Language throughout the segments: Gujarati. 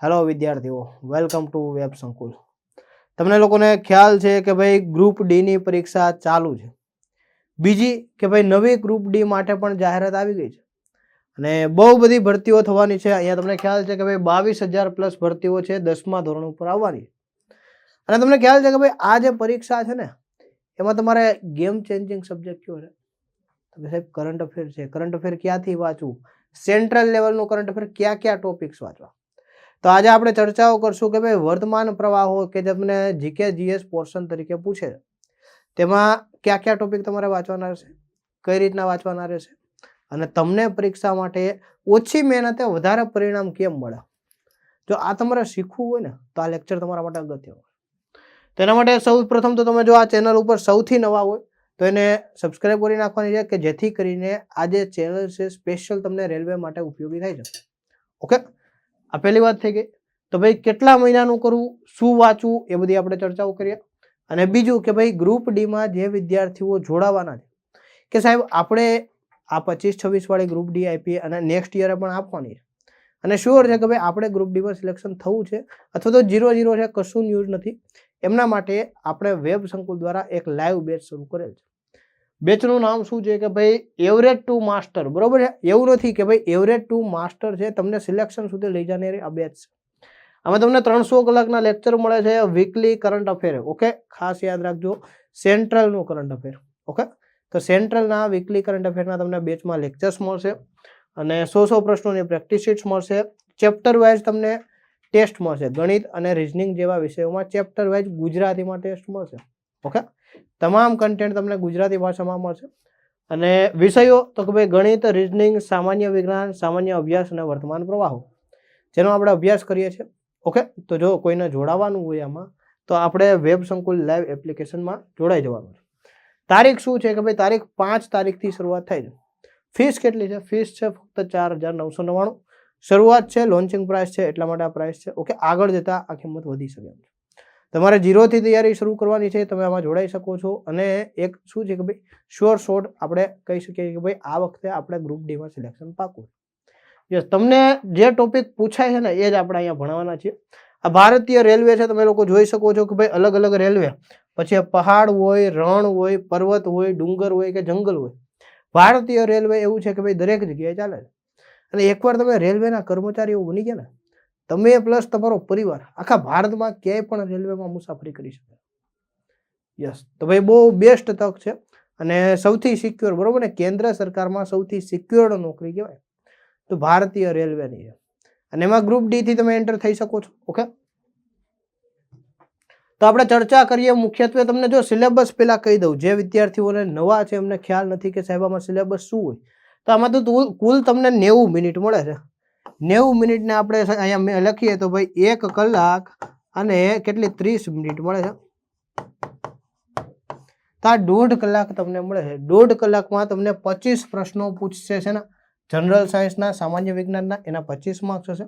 હેલો વિદ્યાર્થીઓ, વેલકમ ટુ વેબ સંકુલ. તમને લોકોને ખ્યાલ છે કે ભાઈ ગ્રુપ ડી ની પરીક્ષા ચાલુ છે. બીજી કે ભાઈ નવી ગ્રુપ ડી માટે પણ જાહેરાત આવી ગઈ છે અને બહુ બધી ભરતીઓ થવાની છે. અહીંયા તમને ખ્યાલ છે કે ભાઈ 22,000 પ્લસ ભરતીઓ છે 10મા ધોરણ ઉપર આવવાની. અને તમને ખ્યાલ છે કે ભાઈ આ જે પરીક્ષા છે ને એમાં તમારે ગેમ ચેન્જિંગ સબ્જેક્ટ કયો છે? તો સાહેબ કરંટ અફેર છે. કરંટ અફેર ક્યાંથી વાંચવું? સેન્ટ્રલ લેવલનું કરંટ અફેર કયા કયા ટોપિક્સ વાંચવા? તો આજે આપણે ચર્ચાઓ કરશું કે ભાઈ વર્તમાન પ્રવાહો કે તમને જીકે જીએસ પોર્શન તરીકે પૂછે તેમાં કયા કયા ટોપિક તમારે વાંચવાના રહેશે, કઈ રીતના વાંચવાના રહેશે અને તમને પરીક્ષા માટે ઓછી મહેનતે વધારે પરિણામ કેમ મળે. જો આ તમારે શીખવું હોય ને તો આ લેક્ચર તમારા માટે અગત્ય હોય. તેના માટે સૌ પ્રથમ તો તમે જો આ ચેનલ ઉપર સૌથી નવા હોય તો એને સબસ્ક્રાઇબ કરી નાખવાની છે કે જેથી કરીને આ જે ચેનલ છે સ્પેશિયલ તમને રેલવે માટે ઉપયોગી થાય છે. ઓકે, આ પહેલી વાત થઈ ગઈ. તો ભાઈ કેટલા મહિનાનું કરવું, શું વાંચવું, એ બધી આપણે ચર્ચાઓ કરીએ. અને બીજું કે ભાઈ ગ્રુપ ડી માં જે વિદ્યાર્થીઓ જોડાવાના છે કે સાહેબ આપણે આ 25-26 વાળી ગ્રુપ ડી આપીએ અને નેક્સ્ટ યરે પણ આપવાની છે અને શ્યોર છે કે ભાઈ આપણે ગ્રુપ ડી માં સિલેક્શન થવું છે અથવા તો 0-0 છે, કશું ન્યૂઝ નથી. એમના માટે આપણે વેબ સંકુલ દ્વારા એક લાઈવ બેચ શરૂ કરેલ છે. બેચનું નામ શું છે કે ભાઈ એવરેજ ટુ માસ્ટર. બરોબર છે, એવું નથી કે ભાઈ એવરેજ ટુ માસ્ટર છે, તમને સિલેક્શન સુધી લઈ જનારી આ બેચ છે. આમાં તમને 300 કલાકના લેક્ચર મળે છે, વીકલી કરંટ અફેર. ઓકે, ખાસ યાદ રાખજો, સેન્ટ્રલનું કરંટ અફેર. ઓકે, તો સેન્ટ્રલના વીકલી કરંટ અફેરના તમને બેચમાં લેક્ચર્સ મળશે અને 100 પ્રશ્નોની પ્રેક્ટિસ શીટ્સ મળશે. ચેપ્ટર વાઇઝ તમને ટેસ્ટ મળશે. ગણિત અને રીઝનિંગ જેવા વિષયોમાં ચેપ્ટર વાઇઝ ગુજરાતીમાં ટેસ્ટ મળશે. ઓકે, તમામ કન્ટેન્ટ તમને ગુજરાતી ભાષામાં મળશે. અને વિષયો તો કે ભાઈ ગણિત, રીઝનિંગ, સામાન્ય વિજ્ઞાન, સામાન્ય અભ્યાસ અને વર્તમાન પ્રવાહો, જેનો આપણે અભ્યાસ કરીએ છીએ. ઓકે, તો જો કોઈને જોડાવાનું હોય આમાં તો આપણે વેબ સંકુલ લાઈવ એપ્લિકેશનમાં જોડાઈ જવાનું છે. તારીખ શું છે કે ભાઈ તારીખ 5 તારીખથી શરૂઆત થાય છે. ફીસ કેટલી છે? ફીસ છે ફક્ત 4,999. શરૂઆત છે, લોન્ચિંગ પ્રાઇસ છે, એટલા માટે આ પ્રાઇસ છે. ઓકે, આગળ જતા આ કિંમત વધી શકે એમ છે. તમારે 0 થી તૈયારી શરૂ કરવાની છે, તમે આમાં જોડાઈ શકો છો. અને એક શું છે કે ભાઈ શ્યોર શોર્ટ આપણે કહી શકીએ કે ભાઈ આ વખતે આપણે ગ્રુપ ડી માં સિલેક્શન પાકું. યસ, તમને જે ટોપિક પૂછાય છે ને એ જ આપણે અહીંયા ભણવાના છીએ. આ ભારતીય રેલવે છે, તમે લોકો જોઈ શકો છો કે ભાઈ અલગ અલગ રેલવે, પછી પહાડ હોય, રણ હોય, પર્વત હોય, ડુંગર હોય કે જંગલ હોય, ભારતીય રેલવે એવું છે કે ભાઈ દરેક જગ્યાએ ચાલે છે. અને એકવાર તમે રેલવેના કર્મચારીઓ બની ગયા ને, તમે પ્લસ તમારો પરિવાર આખા ભારતમાં ક્યાંય પણ રેલવેમાં મુસાફરી કરી શકે. યસ, તો ભાઈ બહુ બેસ્ટ તક છે અને સૌથી સિક્યોર. બરોબર ને, કેન્દ્ર સરકારમાં સૌથી સિક્યોર નોકરી કહેવાય તો ભારતીય રેલવેની છે. અને એમાં ગ્રુપ ડી થી તમે એન્ટર થઈ શકો છો. ઓકે, તો આપણે ચર્ચા કરીએ. મુખ્યત્વે તમને જો સિલેબસ પેલા કહી દઉં, જે વિદ્યાર્થીઓને નવા છે એમને ખ્યાલ નથી કે સાહેબ આમાં સિલેબસ શું હોય, તો આમાં તો કુલ તમને 90 મિનિટ મળે છે. 90 મિનિટને આપણે અહીંયા લખીએ તો ભાઈ 1 કલાક અને કેટલી 30 મિનિટ મળે છે. તો આ 1.5 કલાક તમને મળે છે. 1.5 કલાકમાં તમને 25 પ્રશ્નો પૂછશે છે ને, જનરલ સાયન્સના, સામાન્ય વિજ્ઞાનના, એના 25 માર્ક્સ હશે.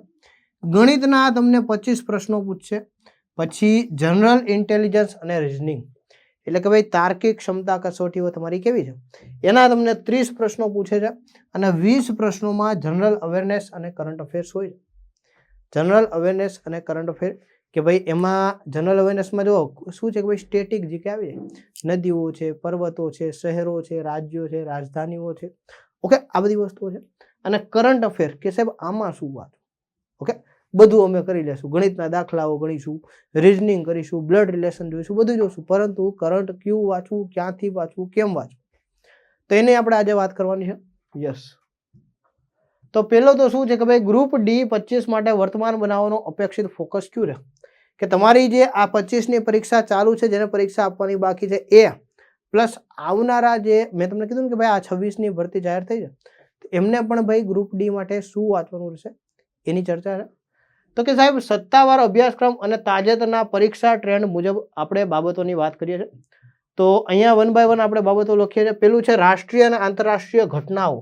ગણિતના તમને 25 પ્રશ્નો પૂછશે. પછી જનરલ ઇન્ટેલિજન્સ અને રીઝનિંગ એટલે કે ભાઈ તાર્કિક ક્ષમતા કસોટીઓ તમારી કેવી છે એના તમને 30 પ્રશ્નો પૂછે છે. અને 20 પ્રશ્નોમાં જનરલ અવેરનેસ અને કરંટ અફેર્સ હોય છે. જનરલ અવેરનેસ અને કરંટ અફેર કે ભાઈ એમાં જનરલ અવેરનેસમાં જો શું છે કે ભાઈ સ્ટેટિક જીકે આવી જાય, નદીઓ છે, પર્વતો છે, શહેરો છે, રાજ્યો છે, રાજધાનીઓ છે. ઓકે, આ બધી વસ્તુઓ છે. અને કરંટ અફેર કે સાહેબ આમાં શું વાત. ઓકે, બધું અમે કરી લેશું. ગણિતના દાખલાઓ ગણીશું, રીઝનિંગ કરીશું, બ્લડ રિલેશન જોઈશું, બધું જોઈશું. પરંતુ કરંટ ક્યું વાંચવું, ક્યાંથી વાંચવું, કેમ વાંચવું, તો એની આપણે આજે વાત કરવાની છે. યસ, તો પેલો તો શું છે કે ભાઈ ગ્રુપ ડી 25 માટે વર્તમાન બનાવવાનો અપેક્ષિત ફોકસ ક્યું રહે કે તમારી જે આ 25ની પરીક્ષા ચાલુ છે, જેને પરીક્ષા આપવાની બાકી છે એ પ્લસ આવનારા જે મેં તમને કીધું ને કે ભાઈ આ 26ની ભરતી જાહેર થઈ છે, એમને પણ ભાઈ ગ્રુપ ડી માટે શું વાંચવાનું રહેશે એની ચર્ચા છે. તો કે સાહેબ સત્તાવાર અભ્યાસક્રમ અને તાજેતરના પરીક્ષા ટ્રેન્ડ મુજબ આપણે બાબતોની વાત કરીએ છીએ. તો અહીંયા 1 બાય 1 આપણે બાબતો લખીએ છીએ. પેલું છે રાષ્ટ્રીય અને આંતરરાષ્ટ્રીય ઘટનાઓ.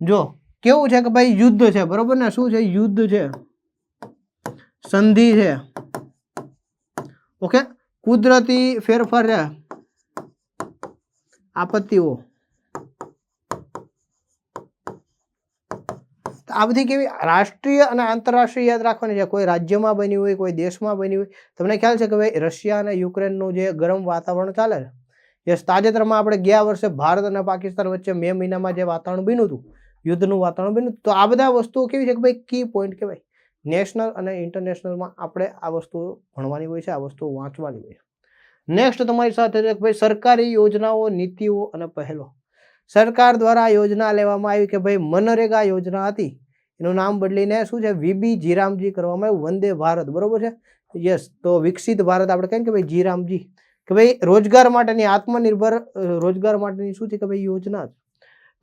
જો કેવું છે કે ભાઈ યુદ્ધ છે, બરોબર ને, શું છે? યુદ્ધ છે, સંધિ છે. ઓકે, કુદરતી ફેરફાર છે, આપત્તિઓ. આ બધી કેવી રાષ્ટ્રીય અને આંતરરાષ્ટ્રીય યાદ રાખવાની છે. કોઈ રાજ્યમાં બની હોય, કોઈ દેશમાં બની હોય. તમને ખ્યાલ છે કે ભાઈ રશિયા અને યુક્રેનનું જે ગરમ વાતાવરણ ચાલે છે, યસ, તાજેતરમાં આપણે ગયા વર્ષે ભારત અને પાકિસ્તાન વચ્ચે મે મહિનામાં જે વાતાવરણ બન્યું હતું, યુદ્ધનું વાતાવરણ બન્યું, તો આ બધા વસ્તુઓ કેવી છે કે ભાઈ કી પોઈન્ટ કહેવાય. નેશનલ અને ઇન્ટરનેશનલમાં આપણે આ વસ્તુઓ ભણવાની હોય છે, આ વસ્તુઓ વાંચવાની હોય છે. નેક્સ્ટ તમારી સાથે છે કે ભાઈ સરકારી યોજનાઓ, નીતિઓ અને પહેલો. સરકાર દ્વારા યોજના લેવામાં આવી કે ભાઈ મનરેગા યોજના હતી, એનું નામ બદલીને શું છે, વીબી જીરામજી કરવામાં આવ્યું, વંદે ભારત, બરોબર છે. યસ, તો વિકસિત ભારત આપણે કહીએ કે ભાઈ જીરામજી, કે ભાઈ રોજગાર માટેની, આત્મનિર્ભર રોજગાર માટેની શું છે કે ભાઈ યોજના.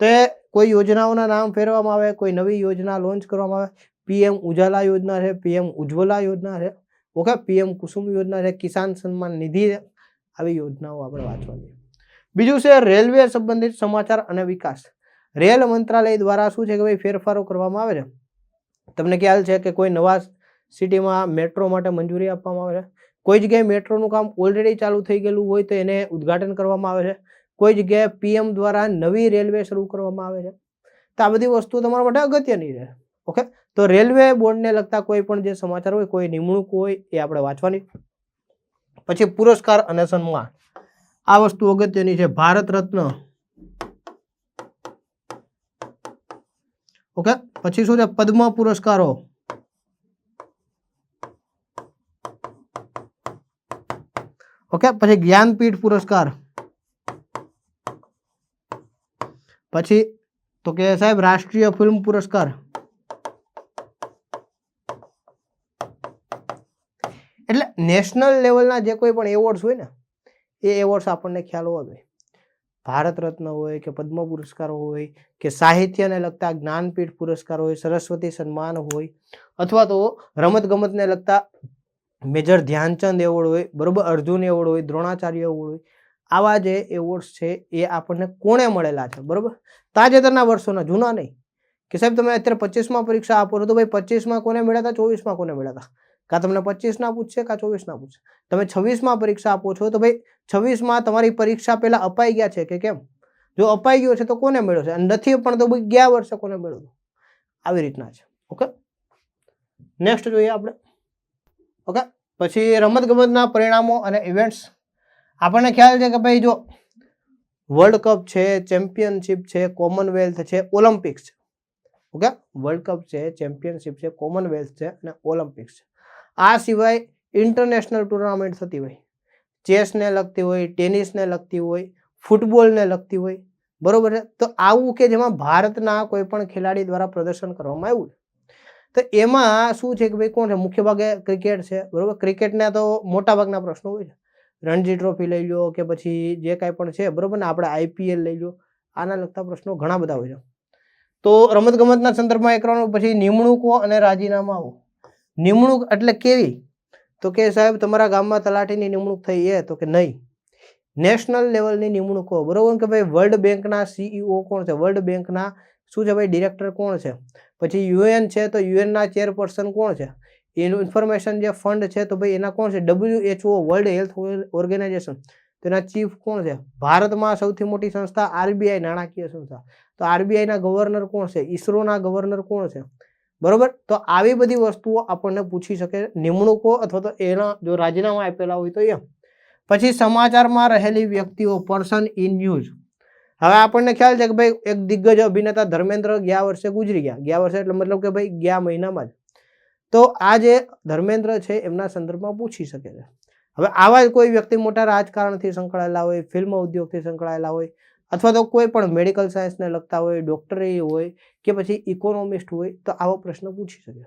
તો કોઈ યોજનાઓના નામ ફેરવવામાં આવે, કોઈ નવી યોજના લોન્ચ કરવામાં આવે. પીએમ ઉજાલા યોજના છે, પીએમ ઉજ્જવલા યોજના છે, ઓકે, પીએમ કુસુમ યોજના છે, કિસાન સન્માન નિધિ છે. આવી યોજનાઓ આપણે વાંચવાની. બીજું છે રેલવે સંબંધિત સમાચાર અને વિકાસ. રેલ મંત્રાલય દ્વારા શું છે કે ભાઈ ફેરફારો કરવામાં આવે છે. તમને ખ્યાલ છે કે કોઈ નવા સિટીમાં મેટ્રો માટે મંજૂરી આપવામાં આવે છે. કોઈ જગ્યાએ મેટ્રોનું કામ ઓલરેડી ચાલુ થઈ ગયેલું હોય તો એને ઉદ્ઘાટન કરવામાં આવે છે. કોઈ જગ્યાએ પીએમ દ્વારા નવી રેલવે શરૂ કરવામાં આવે છે. તો આ બધી વસ્તુઓ તમારા માટે અગત્યની છે. ઓકે, તો રેલવે બોર્ડને લગતા કોઈ પણ જે સમાચાર હોય, કોઈ નિમણૂક હોય, એ આપણે વાંચવાની. પછી પુરસ્કાર અને સન્માન, આ વસ્તુ અગત્યની છે. ભારત રત્ન, ઓકે, પછી શું છે પદ્મ પુરસ્કારો, ઓકે, પછી જ્ઞાનપીઠ પુરસ્કાર, પછી તો કે સાહેબ રાષ્ટ્રીય ફિલ્મ પુરસ્કાર. એટલે નેશનલ લેવલના જે કોઈ પણ એવોર્ડ્સ હોય ને, એ એવોર્ડ્સ આપણને ખ્યાલ હોવા જોઈએ. ભારત રત્ન હોય કે પદ્મ પુરસ્કારો હોય કે સાહિત્યને લગતા જ્ઞાનપીઠ પુરસ્કાર હોય, સરસ્વતી સન્માન હોય, અથવા તો રમત ગમતને લગતા મેજર ધ્યાનચંદ એવોર્ડ હોય, બરોબર, અર્જુન એવોર્ડ હોય, દ્રોણાચાર્ય એવોર્ડ હોય. આવા જે એવોર્ડ્સ છે એ આપણને કોણે મળેલા છે, બરોબર, તાજેતરના વર્ષોના, જૂના નહીં. કે સાહેબ તમે અત્યારે 25માં પરીક્ષા આપો છો તો ભાઈ 25માં કોને મળ્યા હતા, 24માં કોને મળ્યા હતા. કાં તમને 25ના પૂછશે, કાં 24ના પૂછશે. તમે 26માં પરીક્ષા આપો છો તો ભાઈ 26માં તમારી પરીક્ષા પહેલા અપાઈ ગયા છે કે કેમ? જો અપાઈ ગયો છે તો કોને મળ્યો છે, નથી પણ તો ભાઈ ગયા વર્ષે કોને મળ્યો. આવી રીતના છે. ઓકે, નેક્સ્ટ જોઈએ આપણે. ઓકે, પછી રમત ગમતના પરિણામો અને ઇવેન્ટ્સ. આપણને ખ્યાલ છે કે ભાઈ જો વર્લ્ડ કપ છે, ચેમ્પિયનશિપ છે, કોમનવેલ્થ છે, ઓલિમ્પિક્સ છે. ઓકે, વર્લ્ડ કપ છે, ચેમ્પિયનશિપ છે, કોમનવેલ્થ છે અને ઓલિમ્પિક્સ છે. આ સિવાય ઇન્ટરનેશનલ ટુર્નામેન્ટ થતી હોય, ચેસને લગતી હોય, ટેનિસને લગતી હોય, ફૂટબોલને લગતી હોય, બરોબર છે. તો આવું કે જેમાં ભારતના કોઈ પણ ખેલાડી દ્વારા પ્રદર્શન કરવામાં આવ્યું, તો એમાં શું છે કે ભાઈ કોણ છે, મુખ્ય ભાગે ક્રિકેટ છે, બરોબર. ક્રિકેટના તો મોટા ભાગના પ્રશ્નો હોય છે. રણજી ટ્રોફી લઈ લો કે પછી જે કાંઈ પણ છે, બરોબર ને, આપણે આઈપીએલ લઈ લો, આના લગતા પ્રશ્નો ઘણા બધા હોય છે. તો રમત ગમતના સંદર્ભમાં એક કરવાનું. પછી નિમણૂકો અને રાજીનામાઓ. નિમણૂક એટલે કેવી, તો કે સાહેબ તમારા ગામમાં તલાટીની નિમણૂક થઈ એ, તો કે નહીં. નેશનલ લેવલની નિમણૂકો, બરોબર, કે ભાઈ વર્લ્ડ બેંકના સીઈઓ કોણ છે, વર્લ્ડ બેંકના શું છે ભાઈ ડિરેક્ટર કોણ છે. પછી યુએન છે તો યુએનના ચેરપર્સન કોણ છે. એનું ઇન્ફોર્મેશન જે ફંડ છે તો ભાઈ એના કોણ છે, WHO, વર્લ્ડ હેલ્થ ઓર્ગેનાઇઝેશન, તો એના ચીફ કોણ છે. ભારતમાં સૌથી મોટી સંસ્થા આરબીઆઈ, નાણાકીય સંસ્થા, તો આરબીઆઈના ગવર્નર કોણ છે, ઈસરોના ગવર્નર કોણ છે, બરોબર. તો આવી બધી વસ્તુઓ આપણને પૂછી શકે, નિમણૂકો અથવા તો એના જો રાજીનામા આપેલા હોય તો એમ. પછી સમાચારમાં રહેલી વ્યક્તિઓ, પર્સન ઇન ન્યૂઝ. હવે આપણને ખ્યાલ છે કે ભાઈ એક દિગ્ગજ અભિનેતા ધર્મેન્દ્ર ગયા વર્ષે ગુજરી ગયા. ગયા વર્ષે એટલે મતલબ કે ભાઈ ગયા મહિનામાં જ. તો આ જે ધર્મેન્દ્ર છે એમના સંદર્ભમાં પૂછી શકે છે. હવે આવા જ કોઈ વ્યક્તિ મોટા રાજકારણથી સંકળાયેલા હોય, ફિલ્મ ઉદ્યોગથી સંકળાયેલા હોય, અથવા તો કોઈ પણ મેડિકલ સાયન્સને લગતા હોય, ડોક્ટરી હોય કે પછી ઇકોનોમિસ્ટ હોય, તો આવો પ્રશ્ન પૂછી શકે.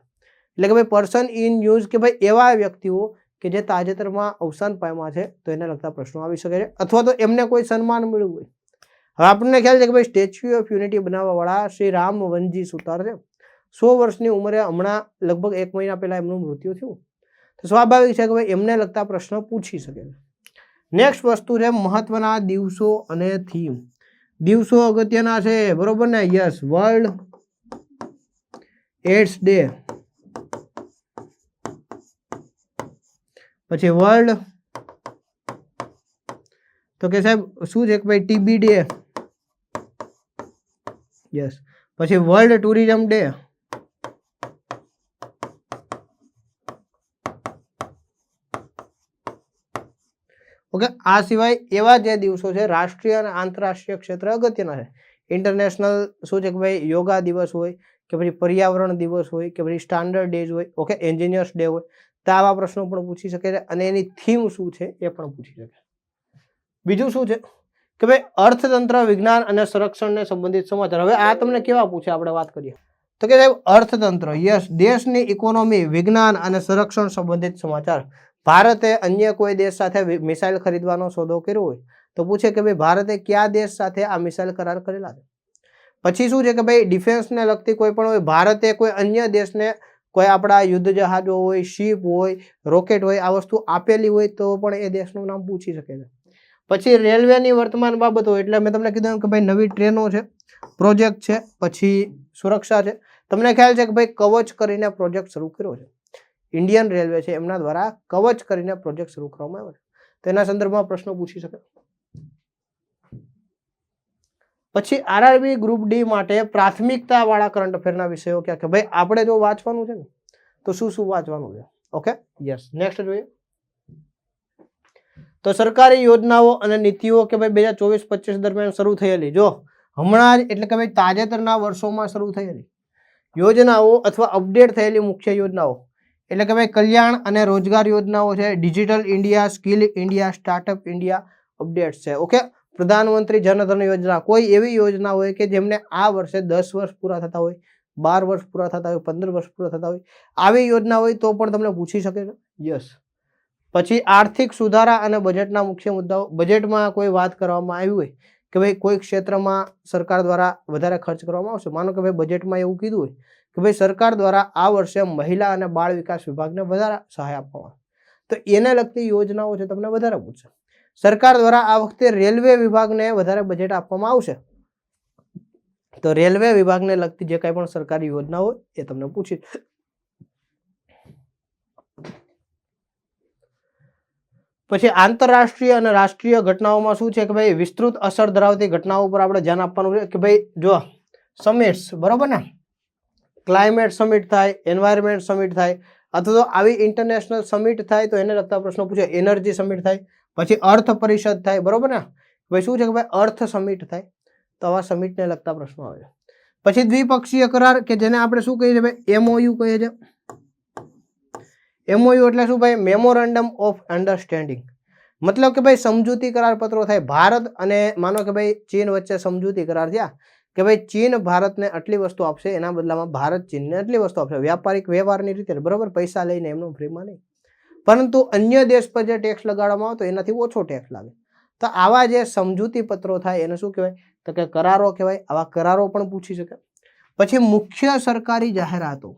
એટલે કે ભાઈ પર્સન ઇન ન્યૂઝ, કે ભાઈ એવા વ્યક્તિઓ કે જે તાજેતરમાં અવસાન પામ્યા છે તો એને લગતા પ્રશ્નો આવી શકે છે, અથવા તો એમને કોઈ સન્માન મળ્યું હોય. હવે આપણને ખ્યાલ છે કે ભાઈ સ્ટેચ્યુ ઓફ યુનિટી બનાવવાવાળા શ્રી રામ વનજી સુતાર છે. 100 વર્ષની ઉંમરે હમણાં લગભગ 1 મહિના પહેલા એમનું મૃત્યુ થયું. તો સ્વાભાવિક છે કે ભાઈ એમને લગતા પ્રશ્નો પૂછી શકે છે. નેક્સ્ટ વસ્તુ છે મહત્વના દિવસો અને થીમ. દિવસો અગત્યના છે, બરોબર ને, યસ, વર્લ્ડ એડ્સ ડે, પછી વર્લ્ડ તો કે સાહેબ શું છે કે ભાઈ ટીબી ડે, યસ, પછી વર્લ્ડ ટુરિઝમ ડે, ઓકે, આ સિવાય એવા જે દિવસો છે રાષ્ટ્રીય અને આંતરરાષ્ટ્રીય ક્ષેત્રે અગત્યના છે. ઇન્ટરનેશનલ શું છે કે ભાઈ યોગા દિવસ હોય કે પછી પર્યાવરણ દિવસ હોય કે પછી સ્ટાન્ડર્ડ ડેઝ હોય, ઓકે, એન્જિનિયર્સ ડે હોય, તો આવા પ્રશ્નો પણ પૂછી શકે છે અને એની થીમ શું છે એ પણ પૂછી શકે. બીજું શું છે કે ભાઈ અર્થતંત્ર, વિજ્ઞાન અને સંરક્ષણને સંબંધિત સમાચાર. હવે આ તમને કેવા પૂછે આપણે વાત કરીએ તો કે સાહેબ અર્થતંત્ર, યસ, દેશની ઇકોનોમી, વિજ્ઞાન અને સંરક્ષણ સંબંધિત સમાચાર. ભારતે અન્ય કોઈ દેશ સાથે મિસાઇલ ખરીદવાનો સોદો કર્યો હોય તો પૂછે કે ભાઈ ભારતે કયા દેશ સાથે આ મિસાઇલ કરાર કરેલા છે. પછી શું છે કે ભાઈ ડિફેન્સને લગતી કોઈ પણ હોય, ભારતે કોઈ અન્ય દેશને કોઈ આપણા યુદ્ધ જહાજો હોય, શિપ હોય, રોકેટ હોય, આ વસ્તુ આપેલી હોય તો પણ એ દેશનું નામ પૂછી શકે છે. પછી રેલવેની વર્તમાન બાબતો, એટલે મેં તમને કીધું કે ભાઈ નવી ટ્રેનો છે, પ્રોજેક્ટ છે, પછી સુરક્ષા છે. તમને ખ્યાલ છે કે ભાઈ કવચ કરીને પ્રોજેક્ટ શરૂ કર્યો છે, ઇન્ડિયન રેલવે છે એમના દ્વારા કવચ કરીને પ્રોજેક્ટ શરૂ કરવામાં આવ્યો છે. તેના સંદર્ભમાં પ્રશ્નો પૂછી શકે. પછી આરઆરબી ગ્રુપ ડી માટે પ્રાથમિકતા વાળા કરંટ અફેરના વિષયો ક્યાં કે ભાઈ આપણે જો વાંચવાનું છે ને તો શું શું વાંચવાનું છે. Okay, yes. નેક્સ્ટ જોઈએ તો સરકારી યોજનાઓ અને નીતિઓ કે ભાઈ 2024-25 દરમિયાન શરૂ થયેલી, જો હમણાં જ એટલે કે ભાઈ તાજેતરના વર્ષોમાં શરૂ થયેલી યોજનાઓ અથવા અપડેટ થયેલી મુખ્ય યોજનાઓ એટલે કે ભાઈ કલ્યાણ અને રોજગાર યોજનાઓ છે, digital India, skill India, startup India updates છે. ઓકે, પ્રધાનમંત્રી જનધન યોજના, કોઈ એવી યોજના હોય કે જેમને આ વર્ષે 10 વર્ષ પૂરા થતા હોય, 12 વર્ષ પૂરા થતા હોય, 15 વર્ષ પૂરા થતા હોય, આવી યોજના હોય તો પણ તમને પૂછી શકે છે. યસ. પછી આર્થિક સુધારા અને બજેટના મુખ્ય મુદ્દાઓ, બજેટમાં કોઈ વાત કરવામાં આવી હોય કે ભાઈ કોઈ ક્ષેત્રમાં સરકાર દ્વારા વધારે ખર્ચ કરવામાં આવશે, માનો કે ભાઈ બજેટમાં એવું કીધું હોય કે ભાઈ સરકાર દ્વારા આ વર્ષે મહિલા અને બાળ વિકાસ વિભાગને વધારે સહાય આપવામાં આવે તો એને લગતી યોજનાઓ છે તમને વધારે પૂછશે. સરકાર દ્વારા આ વખતે રેલવે વિભાગને વધારે બજેટ આપવામાં આવશે તો રેલવે વિભાગને લગતી જે કાંઈ પણ સરકારી યોજના હોય એ તમને પૂછી. પછી આંતરરાષ્ટ્રીય અને રાષ્ટ્રીય ઘટનાઓમાં શું છે કે ભાઈ વિસ્તૃત અસર ધરાવતી ઘટનાઓ પર આપણે ધ્યાન આપવાનું છે કે ભાઈ જો સમિટ્સ, બરોબર ને, ક્લાઇમેટ સમિટ થાય, એન્વાયરમેન્ટ સમિટ થાય અથવા તો આવી ઇન્ટરનેશનલ સમિટ થાય તો એને લગતા પ્રશ્નો પૂછે. એનર્જી સમિટ થાય, પછી અર્થ પરિષદ થાય, બરોબર ને, ભાઈ શું છે કે ભાઈ અર્થ સમિટ થાય તો આવા સમિટને લગતા પ્રશ્નો આવે. પછી દ્વિપક્ષીય કરાર કે જેને આપણે શું કહીએ છીએ ભાઈ એમઓયુ કહીએ છીએ. એમઓયુ એટલે શું ભાઈ મેમોરેન્ડમ ઓફ અન્ડરસ્ટેન્ડિંગ, મતલબ કે ભાઈ સમજૂતી કરાર પત્રો થાય. ભારત અને માનો કે ભાઈ ચીન વચ્ચે સમજૂતી કરાર થયા કે ભાઈ ચીન ભારતને આટલી વસ્તુ આપશે, એના બદલામાં ભારત ચીનને આટલી વસ્તુ આપશે, વ્યાપારિક વ્યવહારની રીતે, બરોબર, પૈસા લઈને એમનો ફ્રીમાં નહીં, પરંતુ અન્ય દેશ પર જે ટેક્સ લગાડવામાં આવતો એનાથી ઓછો ટેક્સ લાગે. તો આવા જે સમજૂતી પત્રો થાય એને શું કહેવાય તો કે કરારો કહેવાય. આવા કરારો પણ પૂછી શકે. પછી મુખ્ય સરકારી જાહેરાતો,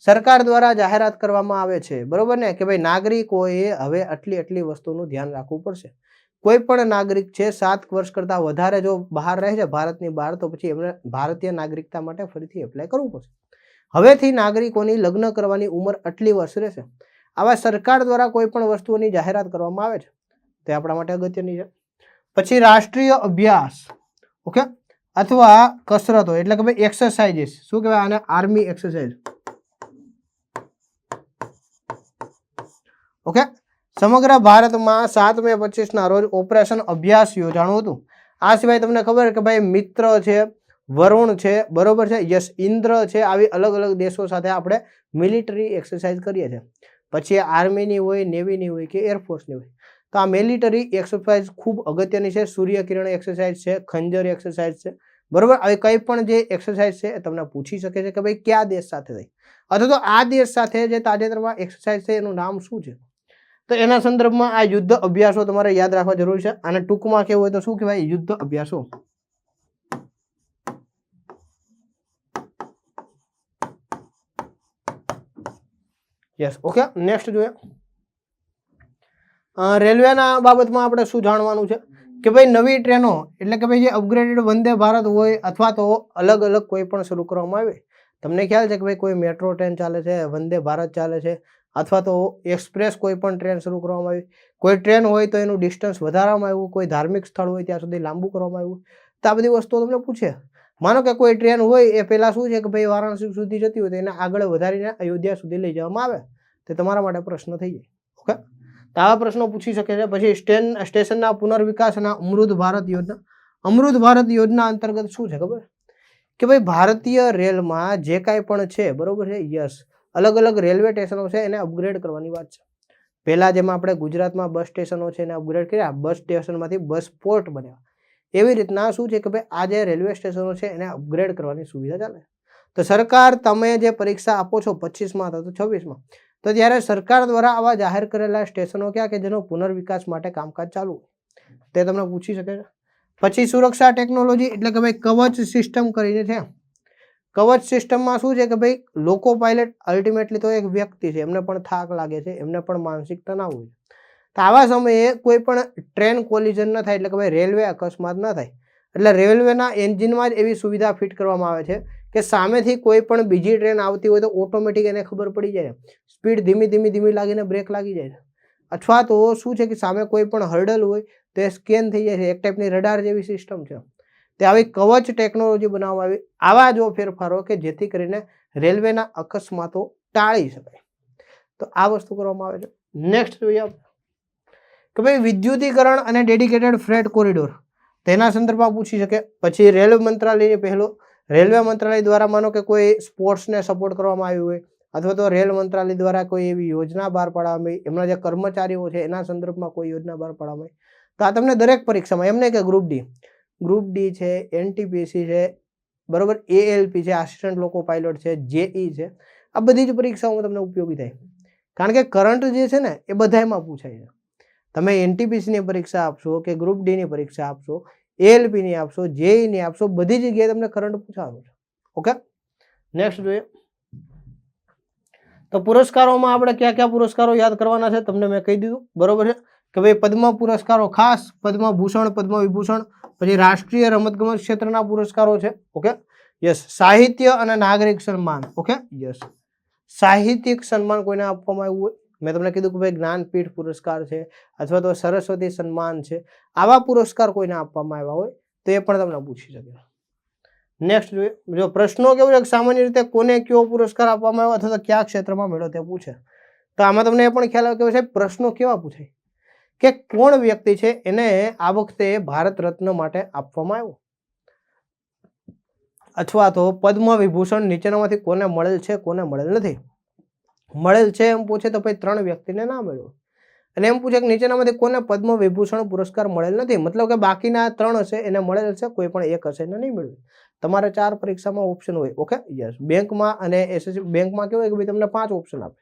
સરકાર દ્વારા જાહેરાત કરવામાં આવે છે, બરોબર ને, કે ભાઈ નાગરિકોએ હવે આટલી વસ્તુનું ધ્યાન રાખવું પડશે. કોઈ પણ નાગરિક છે 7 વર્ષ કરતાં વધારે જો બહાર રહે છે ભારતની બહાર તો પછી એમને ભારતીય નાગરિકતા માટે ફરીથી એપ્લાય કરવું પડશે. હવેથી નાગરિકોની લગ્ન કરવાની ઉંમર આટલી વર્ષ રહેશે. આવા સરકાર દ્વારા કોઈ પણ વસ્તુઓની જાહેરાત કરવામાં આવે છે તે આપણા માટે અગત્યની છે. પછી રાષ્ટ્રીય અભ્યાસ, ઓકે, અથવા કસરતો એટલે કે ભાઈ એક્સરસાઇઝીસ, શું કહેવાય આને, આર્મી એક્સરસાઇઝ. ઓકે, સમગ્ર ભારતમાં 7 મે 25 રોજ ઓપરેશન અભ્યાસ યોજાણું હતું. આ સિવાય તમને ખબર કે ભાઈ મિત્ર છે, વરુણ છે, બરોબર છે, યસ, ઇન્દ્ર છે, આવી અલગ અલગ દેશો સાથે આપણે મિલિટરી એક્સરસાઇઝ કરીએ છીએ. પછી આર્મીની હોય, નેવીની હોય કે એરફોર્સની હોય તો આ મિલિટરી એક્સરસાઇઝ ખૂબ અગત્યની છે. સૂર્યકિરણ એક્સરસાઇઝ છે, ખંજર એક્સરસાઇઝ છે, બરોબર. આવી કંઈ પણ જે એક્સરસાઇઝ છે એ તમને પૂછી શકે છે કે ભાઈ કયા દેશ સાથે થઈ અથવા તો આ દેશ સાથે જે તાજેતરમાં એક્સરસાઇઝ છે એનું નામ શું છે. તો એના સંદર્ભમાં આ યુદ્ધ અભ્યાસો તમારે યાદ રાખવા જરૂરી છે. અને ટૂંકમાં કેવું હોય તો શું કહેવાય, યુદ્ધ અભ્યાસો. Yes, okay. નેક્સ્ટ જોઈએ રેલવેના બાબતમાં આપણે શું જાણવાનું છે કે ભાઈ નવી ટ્રેનો એટલે કે ભાઈ જે અપગ્રેડેડ વંદે ભારત હોય અથવા તો અલગ અલગ કોઈ પણ શરૂ કરવામાં આવે. તમને ખ્યાલ છે કે ભાઈ કોઈ મેટ્રો ટ્રેન ચાલે છે, વંદે ભારત ચાલે છે, અથવા તો એક્સપ્રેસ કોઈ પણ ટ્રેન શરૂ કરવામાં આવી. કોઈ ટ્રેન હોય તો એનું ડિસ્ટન્સ વધારવામાં આવ્યું, કોઈ ધાર્મિક સ્થળ હોય ત્યાં સુધી લાંબુ કરવામાં આવ્યું. તો આ બધી વસ્તુઓ તમને પૂછે. માનો કે કોઈ ટ્રેન હોય એ પહેલાં શું છે કે ભાઈ વારાણસી સુધી જતી હોય તો એને આગળ વધારીને અયોધ્યા સુધી લઈ જવામાં આવે તો તમારા માટે પ્રશ્ન થઈ જાય. ઓકે, તો આવા પ્રશ્નો પૂછી શકે છે. પછી સ્ટેશનના પુનર્વિકાસ અને અમૃત ભારત યોજના. અમૃત ભારત યોજના અંતર્ગત શું છે ખબર કે ભાઈ ભારતીય રેલમાં જે કાંઈ પણ છે બરોબર છે, યસ, અલગ અલગ રેલવે સ્ટેશનો છે એને અપગ્રેડ કરવાની વાત છે. પહેલા જેમાં આપણે ગુજરાતમાં બસ સ્ટેશનો છે એને અપગ્રેડ કર્યા, બસ સ્ટેશનમાંથી બસ પોર્ટ બન્યા, એવી રીતના શું છે કે ભાઈ આ જે રેલવે સ્ટેશનો છે એને અપગ્રેડ કરવાની સુવિધા ચાલે. તો સરકાર, તમે જે પરીક્ષા આપો છો 25માં અથવા તો 26માં, તો ત્યારે સરકાર દ્વારા આવા જાહેર કરેલા સ્ટેશનો ક્યાં કે જેનો પુનર્વિકાસ માટે કામકાજ ચાલુ તે તમને પૂછી શકે છે. પછી સુરક્ષા ટેકનોલોજી એટલે કે ભાઈ કવચ સિસ્ટમ કરીને છે. કવચ સિસ્ટમમાં શું છે કે ભાઈ લોકો પાયલટ અલ્ટિમેટલી તો એક વ્યક્તિ છે, એમને પણ થાક લાગે છે, એમને પણ માનસિક તણાવ હોય છે. તો આવા સમયે કોઈ પણ ટ્રેન કોલિઝન ન થાય, એટલે કે ભાઈ રેલવે અકસ્માત ન થાય, એટલે રેલવેના એન્જિનમાં જ એવી સુવિધા ફિટ કરવામાં આવે છે કે સામેથી કોઈ પણ બીજી ટ્રેન આવતી હોય તો ઓટોમેટિક એને ખબર પડી જાય, સ્પીડ ધીમી લાગીને બ્રેક લાગી જાય છે. અથવા તો શું છે કે સામે કોઈ પણ હર્ડલ હોય તો એ સ્કેન થઈ જાય છે, એક ટાઈપની રડાર જેવી સિસ્ટમ છે. તે આવી કવચ ટેકનોલોજી બનાવવામાં આવી. આવા જો ફેરફારો કે જેથી કરીને રેલવેના અકસ્માતો ટાળી શકાય, તો આ વસ્તુ કરવામાં આવે છે. નેક્સ્ટ જોઈએ કે ભાઈ વિદ્યુતીકરણ અને ડેડિકેટેડ ફ્રેટ કોરિડોર, તેના સંદર્ભમાં પૂછી શકે. પછી રેલવે મંત્રાલયની પહેલો, રેલવે મંત્રાલય દ્વારા માનો કે કોઈ સ્પોર્ટ્સને સપોર્ટ કરવામાં આવ્યું હોય, અથવા તો રેલ મંત્રાલય દ્વારા કોઈ એવી યોજના બહાર પાડવામાં આવી, એમના જે કર્મચારીઓ છે એના સંદર્ભમાં કોઈ યોજના બહાર પાડવામાં આવી, તો આ તમને દરેક પરીક્ષામાં, એમ નહીં કે ગ્રુપ ડી છે, એનટીપીસી છે, બરોબર, એએલપી છે, આસિસ્ટન્ટ લોકો પાયલોટ છે, જેઈ છે, આ બધી જ પરીક્ષાઓમાં તમને ઉપયોગી થાય. કારણ કે કરંટ જે છે ને એ બધામાં પૂછાય છે. તમે એનટીપીસીની પરીક્ષા આપશો કે ગ્રુપ ડીની પરીક્ષા આપશો, એએલપીની આપશો, જેઈની આપશો, બધી જગ્યાએ તમને કરંટ પૂછવાનું છે. ઓકે, નેક્સ્ટ જોઈએ. તો પુરસ્કારોમાં આપણે કયા કયા પુરસ્કારો યાદ કરવાના છે તમને મેં કહી દીધું, બરોબર છે કે ભાઈ પદ્મ પુરસ્કારો ખાસ, પદ્મભૂષણ, પદ્મ વિભૂષણ, પછી રાષ્ટ્રીય રમતગમત ક્ષેત્રના પુરસ્કારો છે. Okay, yes. સાહિત્ય અને નાગરિક સન્માન. ઓકે, યસ, સાહિત્યિક સન્માન કોઈને આપવામાં આવ્યું હોય, મેં તમને કીધું કે ભાઈ જ્ઞાનપીઠ પુરસ્કાર છે અથવા તો સરસ્વતી સન્માન છે, આવા પુરસ્કાર કોઈને આપવામાં આવ્યા હોય તો એ પણ તમને પૂછી શકે. નેક્સ્ટ જોઈએ. જો પ્રશ્નો કેવું છે, સામાન્ય રીતે કોને કયો પુરસ્કાર આપવામાં આવ્યો અથવા તો કયા ક્ષેત્રમાં મળ્યો તે પૂછે, તો આમાં તમને એ પણ ખ્યાલ આવે કે સાહેબ પ્રશ્નો કેવા પૂછાય કે કોણ વ્યક્તિ છે એને આ વખતે ભારત રત્ન માટે આપવામાં આવ્યો, અથવા તો પદ્મ વિભૂષણ નીચેનામાંથી કોને મળેલ છે, કોને મળેલ નથી. મળેલ છે એમ પૂછે તો ભાઈ 3 વ્યક્તિને ના મળ્યો, અને એમ પૂછે કે નીચેનામાંથી કોને પદ્મ વિભૂષણ પુરસ્કાર મળેલ નથી, મતલબ કે બાકીના 3 હશે એને મળેલ છે, કોઈ પણ એક હશે એને નહીં મળ્યું. તમારે 4 પરીક્ષામાં ઓપ્શન હોય. Okay, yes. બેંકમાં અને એસએસસી બેંકમાં કેવું હોય કે ભાઈ તમને 5 ઓપ્શન આપે,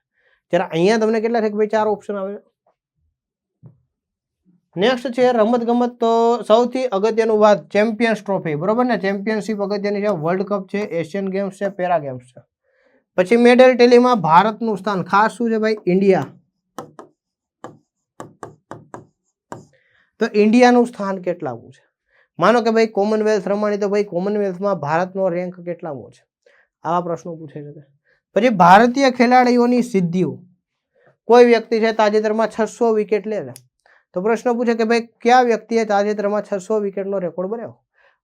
જ્યારે અહીંયા તમને કેટલા છે કે ભાઈ 4 ઓપ્શન આવે. નેક્સ્ટ છે રમતગમત. તો સૌથી અગત્યનું વાત ચેમ્પિયન્સ ટ્રોફી, બરોબર ને, ચેમ્પિયનશિપ અગત્યની છે, વર્લ્ડ કપ છે, એશિયન ગેમ્સ છે, પેરા ગેમ્સ છે. પછી મેડલ ટેલીમાં ભારતનું સ્થાન ખાસ શું છે ભાઈ, ઇન્ડિયા. તો ઇન્ડિયાનું સ્થાન કેટલામું છે, માનો કે ભાઈ કોમનવેલ્થ રમવાની, તો ભાઈ કોમનવેલ્થમાં ભારતનો રેન્ક કેટલામો છે, આવા પ્રશ્નો પૂછાઈ શકે. પછી ભારતીય ખેલાડીઓની સિદ્ધિઓ, કોઈ વ્યક્તિ છે તાજેતરમાં 600 વિકેટ લે છે, તો પ્રશ્ન પૂછે કે ભાઈ કયા વ્યક્તિએ તાજેતરમાં 600 વિકેટનો રેકોર્ડ બનાવ્યો,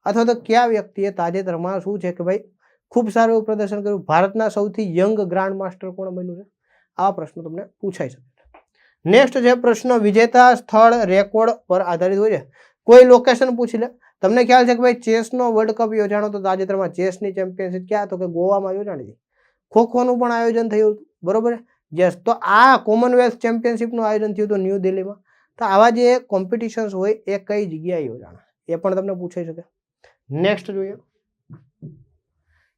અથવા તો કયા વ્યક્તિએ તાજેતરમાં શું છે કે ભાઈ ખૂબ સારું એવું પ્રદર્શન કર્યું, ભારતના સૌથી યંગ ગ્રાન્ડ માસ્ટર કોણ બન્યું છે, આવા પ્રશ્નો તમને પૂછાઈ શકે. નેક્સ્ટ છે પ્રશ્ન વિજેતા સ્થળ રેકોર્ડ પર આધારિત હોય છે, કોઈ લોકેશન પૂછી લે. તમને ખ્યાલ છે કે ભાઈ ચેસનો વર્લ્ડ કપ યોજાણો તો તાજેતરમાં, ચેસની ચેમ્પિયનશિપ ક્યાં, તો કે ગોવામાં યોજાણી હતી. ખોખોનું પણ આયોજન થયું હતું, બરોબર, યસ. તો આ કોમનવેલ્થ ચેમ્પિયનશિપનું આયોજન થયું હતું ન્યૂ દિલ્હીમાં. તો આવા જે કોમ્પિટિશન્સ હોય એ કઈ જગ્યાએ યોજાણા, એ પણ તમને પૂછાઈ શકે. નેક્સ્ટ જોઈએ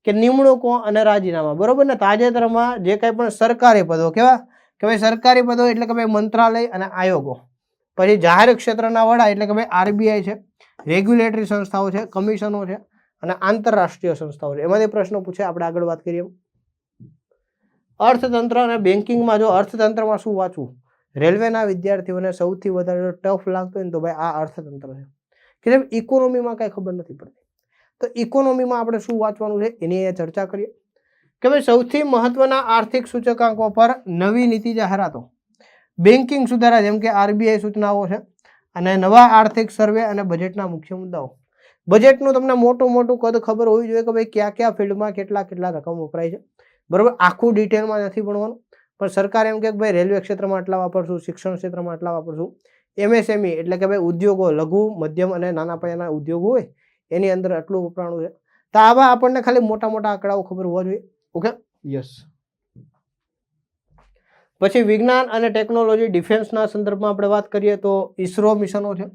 કે નિમણૂકો અને રાજીનામા, બરોબર ને, તાજેતરમાં જે કંઈ પણ સરકારી પદો, કેવા કે ભાઈ સરકારી પદો એટલે કે ભાઈ મંત્રાલય અને આયોગો, પછી જાહેર ક્ષેત્રના વડા એટલે કે ભાઈ આરબીઆઈ છે, રેગ્યુલેટરી સંસ્થાઓ છે, કમિશનો છે, અને આંતરરાષ્ટ્રીય સંસ્થાઓ છે, એમાંથી પ્રશ્નો પૂછે. આપણે આગળ વાત કરીએ. અર્થતંત્ર અને બેન્કિંગમાં, જો અર્થતંત્રમાં શું વાંચવું, રેલવેના વિદ્યાર્થીઓને સૌથી વધારે ટફ લાગતું હોય ને તો ભાઈ આ અર્થતંત્ર છે, કે જેમ ઇકોનોમીમાં કાંઈ ખબર નથી પડતી. તો ઇકોનોમીમાં આપણે શું વાંચવાનું છે એની ચર્ચા કરીએ કે ભાઈ સૌથી મહત્વના આર્થિક સૂચકાંકો પર નવી નીતિ જાહેરાતો, બેન્કિંગ સુધારા જેમ કે આરબીઆઈ સૂચનાઓ છે, અને નવા આર્થિક સર્વે અને બજેટના મુખ્ય મુદ્દાઓ. બજેટનું તમને મોટું કદ ખબર હોવી જોઈએ કે ભાઈ કયા કયા ફિલ્ડમાં કેટલા રકમ વપરાય છે, બરોબર. આખું ડિટેલમાં નથી ભણવાનું, પણ સરકાર એમ કે ભાઈ રેલવે ક્ષેત્રમાં આટલા વાપરશું, શિક્ષણ ક્ષેત્રમાં આટલા વાપરશું. MSME એટલે કે ભાઈ ઉદ્યોગો, લઘુ મધ્યમ અને નાના પાયાના ઉદ્યોગો હોય એની અંદર આટલું વપરાણું છે. તો આવા આપણને ખાલી મોટા મોટા આંકડાઓ ખબર હોવા જોઈએ. Okay, yes. પછી વિજ્ઞાન અને ટેકનોલોજી ડિફેન્સના સંદર્ભમાં આપણે વાત કરીએ તો ઈસરો મિશનો છે.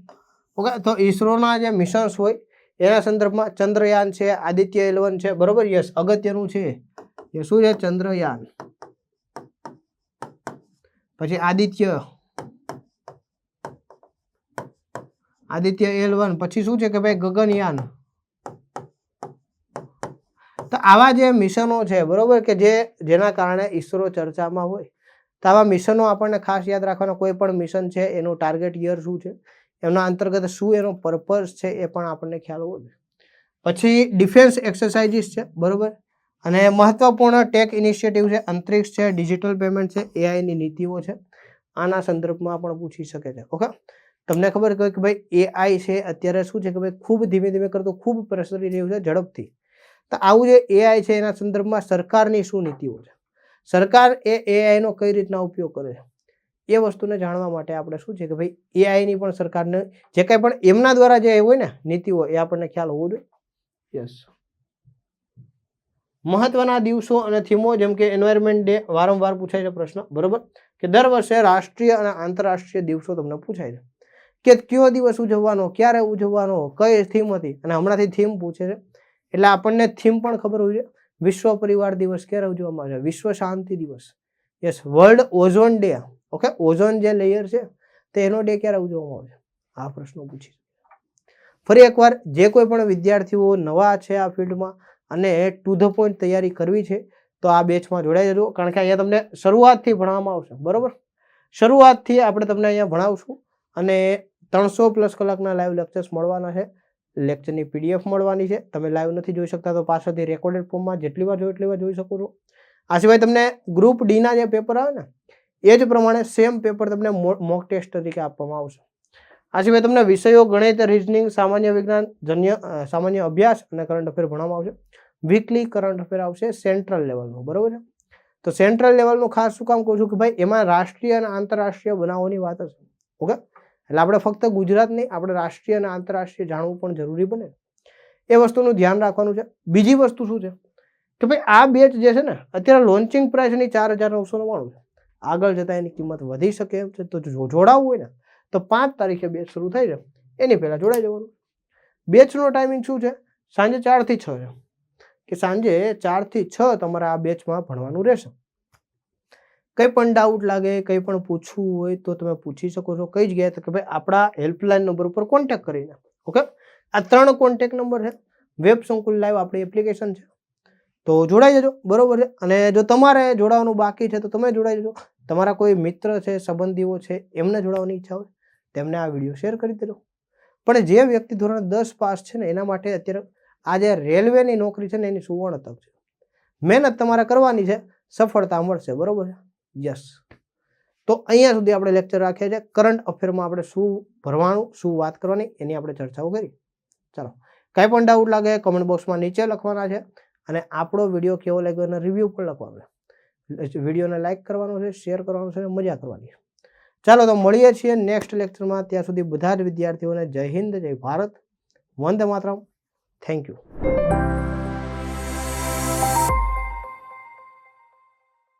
ઓકે, તો ઈસરોના જે મિશન્સ હોય એના સંદર્ભમાં ચંદ્રયાન છે, આદિત્ય 11 છે, બરોબર. યસ, અગત્યનું છે એ શું છે? ચંદ્રયાન. પછી આદિત્ય 11, પછી શું છે કે ભાઈ ગગનયાન. તો આવા જે મિશનો છે, બરોબર, કે જેના કારણે ઈસરો ચર્ચામાં હોય, તો આવા મિશનો આપણને ખાસ યાદ રાખવાના. કોઈ પણ મિશન છે એનું ટાર્ગેટ યર શું છે, એમના અંતર્ગત શું એનો પર્પઝ છે એ પણ આપણને ખ્યાલ હોવો જોઈએ. પછી ડિફેન્સ એક્સરસાઇઝીસ છે, બરોબર, અને મહત્વપૂર્ણ ટેક ઇનિશિયેટિવ છે, અંતરિક્ષ છે, ડિજિટલ પેમેન્ટ છે, AIની નીતિઓ છે. આના સંદર્ભમાં પણ પૂછી શકે છે. ઓકે, તમને ખબર કે ભાઈ AI છે અત્યારે શું છે કે ભાઈ ખૂબ ધીમે ધીમે કરતું ખૂબ પ્રસરી રહ્યું છે ઝડપથી. તો આવું જે AI છે એના સંદર્ભમાં સરકારની શું નીતિઓ છે, સરકાર એ AIનો કઈ રીતના ઉપયોગ કરે છે, એ વસ્તુને જાણવા માટે આપણે શું છે કે ભાઈ AIની પણ સરકારને જે કંઈ પણ એમના દ્વારા જે હોય ને નીતિઓ એ આપણને ખ્યાલ હોવો જોઈએ. યસ. મહત્વના દિવસો અને થીમો, જેમ કે એન્વાયરમેન્ટ ડે વારંવાર પૂછાય છે પ્રશ્ન, બરોબર, કે દર વર્ષે રાષ્ટ્રીય અને આંતરરાષ્ટ્રીય દિવસો તમને પૂછાય છે કે કયો દિવસ ઉજવવાનો, ક્યારે ઉજવવાનો, કઈ થીમ હતી. અને હમણાંથી થીમ પૂછે છે એટલે આપણને થીમ પણ ખબર હોવી જોઈએ. વિશ્વ પરિવાર દિવસ ક્યારે ઉજવવામાં આવે છે? વિશ્વ શાંતિ દિવસ. Yes. World ozone day. Okay, ozone જે લેયર છે તો એનો ડે ક્યારે ઉજવવામાં આવે છે? આ પ્રશ્નો પૂછી. ફરી એકવાર, જે કોઈ પણ વિદ્યાર્થીઓ નવા છે આ ફિલ્ડમાં અને ટુ ધ પોઈન્ટ તૈયારી કરવી છે તો આ બેચમાં જોડાઈ જજો. કારણ કે અહીંયા તમને શરૂઆતથી ભણવામાં આવશે, બરોબર. શરૂઆતથી આપણે તમને અહીંયા ભણાવશું અને 300+ કલાકના લાઈવ લેક્ચર્સ મળવાના છે. લેક્ચરની PDF મળવાની છે. તમે લાઈવ નથી જોઈ શકતા તો પાછળથી રેકોર્ડેડ ફોર્મમાં જેટલી વાર જોઈએ એટલી વાર જોઈ શકો છો. આ સિવાય તમને ગ્રુપ ડીના જે પેપર આવે ને એ જ પ્રમાણે સેમ પેપર તમને મોક ટેસ્ટ તરીકે આપવામાં આવશે. આ સિવાય તમને વિષયો ગણિત, રીઝનિંગ, સામાન્ય વિજ્ઞાન, સામાન્ય અભ્યાસ અને કરંટ અફેર ભણવામાં આવશે. વીકલી કરંટ અફેર આવશે સેન્ટ્રલ લેવલનું, બરોબર છે. તો સેન્ટ્રલ લેવલનું ખાસ શું કામ કહું છું કે ભાઈ એમાં રાષ્ટ્રીય અને આંતરરાષ્ટ્રીય બનાવોની વાત હશે. ઓકે, એટલે આપણે ફક્ત ગુજરાત નહીં, આપણે રાષ્ટ્રીય અને આંતરરાષ્ટ્રીય જાણવું પણ જરૂરી બને. એ વસ્તુનું ધ્યાન રાખવાનું છે. બીજી વસ્તુ શું છે કે ભાઈ આ બેચ જે છે ને અત્યારે લોન્ચિંગ પ્રાઇસ એની 4,999 છે. આગળ જતાં એની કિંમત વધી શકે એમ છે. તો જોડાવવું હોય ને તો 5 તારીખે બેચ શરૂ થાય છે, એની પહેલાં જોડાઈ જવાનું. બેચનો ટાઈમિંગ શું છે? સાંજે 4 થી 6 છે, કે સાંજે 4 થી 6 તમારે આ બેચમાં ભણવાનું રહેશે. કંઈ પણ ડાઉટ લાગે, કંઈ પણ પૂછવું હોય તો તમે પૂછી શકો છો. કઈ જગ્યાએ તો કે ભાઈ આપણા હેલ્પલાઇન નંબર ઉપર કોન્ટેક્ટ કરીને. ઓકે, આ 3 કોન્ટેક્ટ નંબર છે. વેબ સંકુલ લાઈવ આપણી એપ્લિકેશન છે, તો જોડાઈ જજો, બરોબર છે. અને જો તમારે જોડાવાનું બાકી છે તો તમે જોડાઈ જજો. તમારા કોઈ મિત્ર છે, સંબંધીઓ છે, એમને જોડાવાની ઈચ્છા હોય તેમને આ વિડીયો શેર કરી દેજો. પણ જે વ્યક્તિ ધોરણ 10 પાસ છે ને એના માટે અત્યારે આ જે રેલવેની નોકરી છે ને એની સુવર્ણ તક છે. મહેનત તમારે કરવાની છે, સફળતા મળશે, બરોબર છે. યસ. તો અહીંયા સુધી આપણે લેક્ચર રાખ્યા છે. કરંટ અફેરમાં આપણે શું ભરવાનું, શું વાત કરવાની એની આપણે ચર્ચાઓ કરી. ચાલો, કાંઈ પણ ડાઉટ લાગે કમેન્ટ બોક્સમાં નીચે લખવાના છે. અને આપણો વિડીયો કેવો લાગ્યો એનો રિવ્યૂ પણ લખવાનો છે. વિડીયોને લાઇક કરવાનો છે, શેર કરવાનો છે અને મજા કરવાની છે. ચાલો, તો મળીએ છીએ નેક્સ્ટ લેક્ચરમાં. ત્યાં સુધી બધા જ વિદ્યાર્થીઓને જય હિન્દ, જય ભારત, વંદે માતરમ. Thank you.